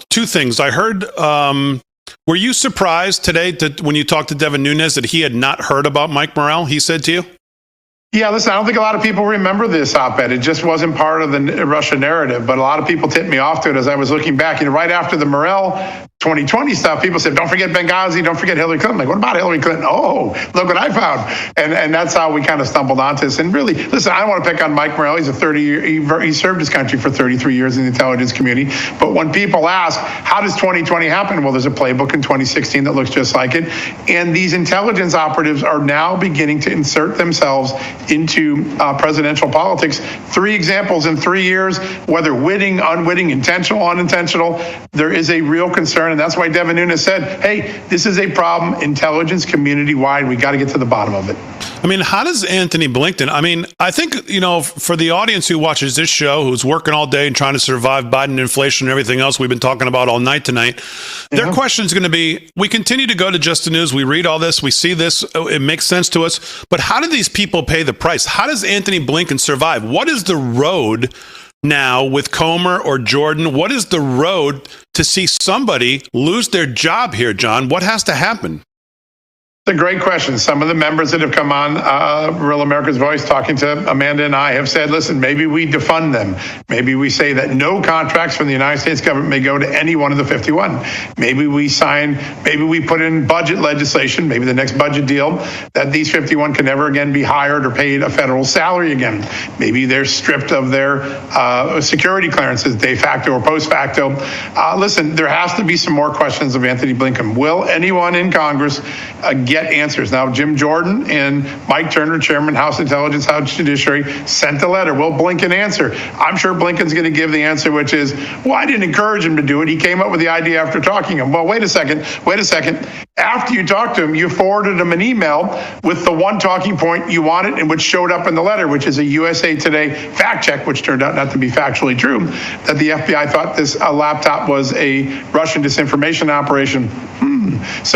Two things. I heard, were you surprised today that when you talked to Devin Nunes that he had not heard about Mike Morrell, he said to you? Yeah, listen, I don't think a lot of people remember this op-ed. It just wasn't part of the Russia narrative, but a lot of people tipped me off to it as I was looking back. Right after the Morrell 2020 stuff, people said, don't forget Benghazi, don't forget Hillary Clinton. Like, what about Hillary Clinton? Oh, look what I found. And that's how we kind of stumbled onto this. And really, listen, I don't want to pick on Mike Morrell. He's he served his country for 33 years in the intelligence community. But when people ask, how does 2020 happen? Well, there's a playbook in 2016 that looks just like it. And these intelligence operatives are now beginning to insert themselves into presidential politics. 3 examples in 3 years, whether witting, unwitting, intentional, unintentional, there is a real concern. And that's why Devin Nunes said, hey, this is a problem, intelligence community wide. We got to get to the bottom of it. I mean, how does Anthony Blinken, I think, for the audience who watches this show, who's working all day and trying to survive Biden inflation and everything else we've been talking about all night tonight, their question is going to be, we continue to go to Just the News, we read all this, we see this, it makes sense to us, but how do these people pay the price? How does Anthony Blinken survive? What is the road now with Comer or Jordan? What is the road to see somebody lose their job here, John? What has to happen? It's a great question. Some of the members that have come on Real America's Voice talking to Amanda and I have said, listen, maybe we defund them. Maybe we say that no contracts from the United States government may go to any one of the 51. Maybe we put in budget legislation, maybe the next budget deal, that these 51 can never again be hired or paid a federal salary again. Maybe they're stripped of their security clearances, de facto or post facto. Listen, there has to be some more questions of Anthony Blinken. Will anyone in Congress get answers? Now, Jim Jordan and Mike Turner, Chairman, House Intelligence, House Judiciary, sent a letter. Will Blinken answer? I'm sure Blinken's going to give the answer, which is, well, I didn't encourage him to do it. He came up with the idea after talking to him. Well, wait a second. After you talked to him, you forwarded him an email with the one talking point you wanted and which showed up in the letter, which is a USA Today fact check, which turned out not to be factually true, that the FBI thought this laptop was a Russian disinformation operation. So